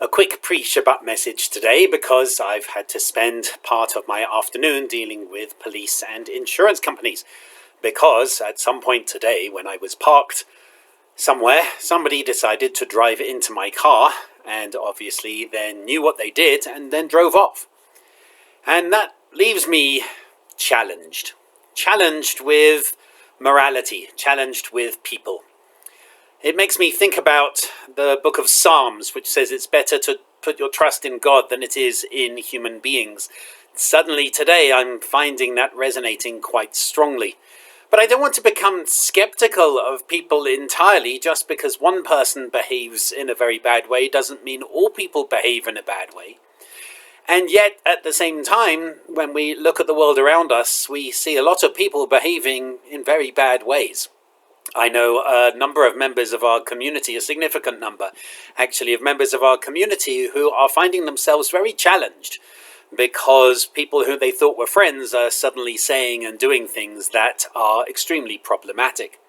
A quick pre-Shabbat message today because I've had to spend part of my afternoon dealing with police and insurance companies. Because at some point today, when I was parked somewhere, somebody decided to drive into my car and obviously then knew what they did and then drove off. And that leaves me challenged. Challenged with morality, challenged with people. It makes me think about the book of Psalms, which says it's better to put your trust in God than it is in human beings. Suddenly today I'm finding that resonating quite strongly. But I don't want to become skeptical of people entirely. Just because one person behaves in a very bad way doesn't mean all people behave in a bad way. And yet, at the same time, when we look at the world around us, we see a lot of people behaving in very bad ways. I know a number of members of our community, a significant number, actually, of members of our community who are finding themselves very challenged because people who they thought were friends are suddenly saying and doing things that are extremely problematic.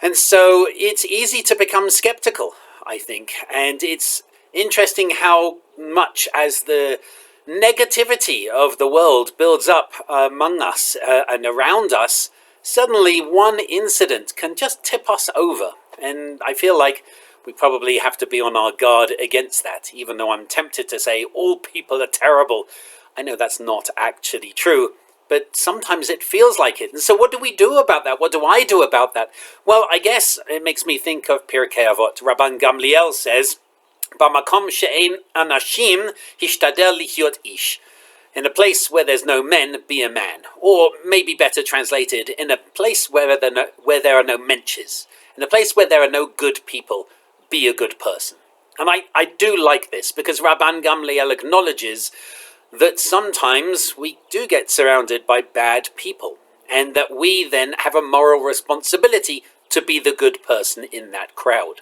And so it's easy to become skeptical, I think, and it's interesting how much as the negativity of the world builds up among us and around us, suddenly one incident can just tip us over. And I feel like we probably have to be on our guard against that, even though I'm tempted to say all people are terrible. I know that's not actually true, but sometimes it feels like it. And so what do we do about that? What do I do about that? Well, I guess it makes me think of Pirkei Avot. Rabbi Gamliel says, "Bamakom she'ein anashim hishtadel lihyot ish." In a place where there's no men, be a man. Or maybe better translated, in a place where there are no menches. In a place where there are no good people, be a good person. And I do like this because Rabban Gamliel acknowledges that sometimes we do get surrounded by bad people and that we then have a moral responsibility to be the good person in that crowd.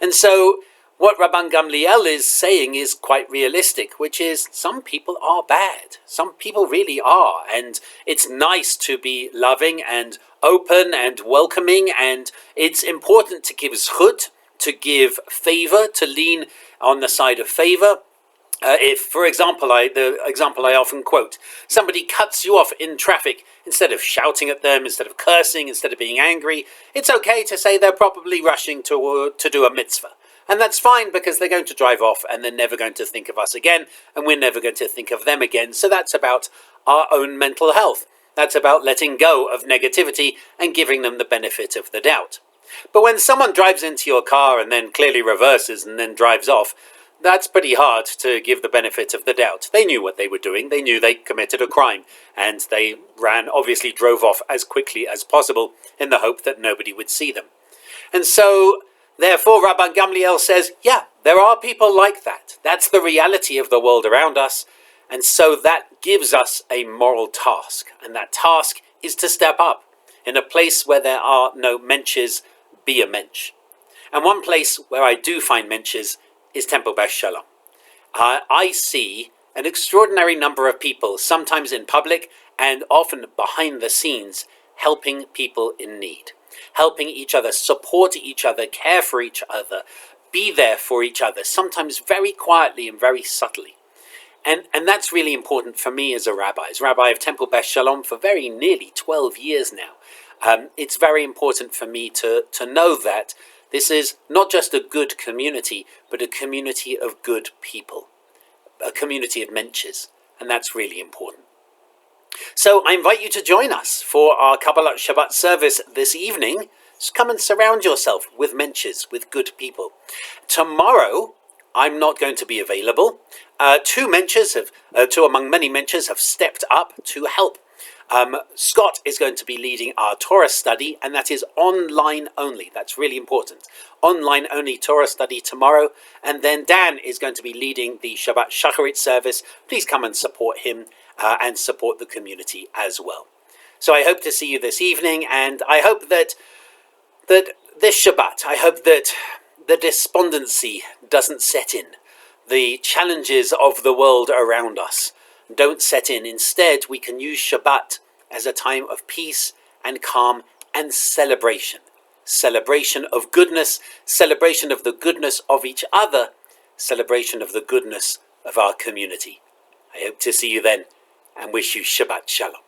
And so what Rabban Gamliel is saying is quite realistic, which is some people are bad. Some people really are. And it's nice to be loving and open and welcoming. And it's important to give zchut, to give favor, to lean on the side of favor. If, for example, the example I often quote, somebody cuts you off in traffic, instead of shouting at them, instead of cursing, instead of being angry, it's okay to say they're probably rushing to do a mitzvah. And that's fine because they're going to drive off and they're never going to think of us again and we're never going to think of them again. So that's about our own mental health. That's about letting go of negativity and giving them the benefit of the doubt. But when someone drives into your car and then clearly reverses and then drives off, that's pretty hard to give the benefit of the doubt. They knew what they were doing. They knew they committed a crime and they obviously drove off as quickly as possible in the hope that nobody would see them. And so therefore, Rabban Gamliel says, yeah, there are people like that. That's the reality of the world around us. And so that gives us a moral task. And that task is to step up. In a place where there are no menches, be a mensch. And one place where I do find menches is Temple Beth Shalom. I see an extraordinary number of people, sometimes in public and often behind the scenes, helping people in need. Helping each other, support each other, care for each other, be there for each other, sometimes very quietly and very subtly. And that's really important for me as a rabbi of Temple Beth Shalom for very nearly 12 years now. It's very important for me to know that this is not just a good community, but a community of good people, a community of menches, and that's really important. So I invite you to join us for our Kabbalat Shabbat service this evening. Just come and surround yourself with menches, with good people. Tomorrow, I'm not going to be available. Two among many menches have stepped up to help. Scott is going to be leading our Torah study, and that is online only. That's really important. Online only Torah study tomorrow. And then Dan is going to be leading the Shabbat Shacharit service. Please come and support him and support the community as well. So I hope to see you this evening, and I hope that this Shabbat, I hope that the despondency doesn't set in. The challenges of the world around us don't set in. Instead, we can use Shabbat as a time of peace and calm and celebration. Celebration of goodness, celebration of the goodness of each other, celebration of the goodness of our community. I hope to see you then and wish you Shabbat Shalom.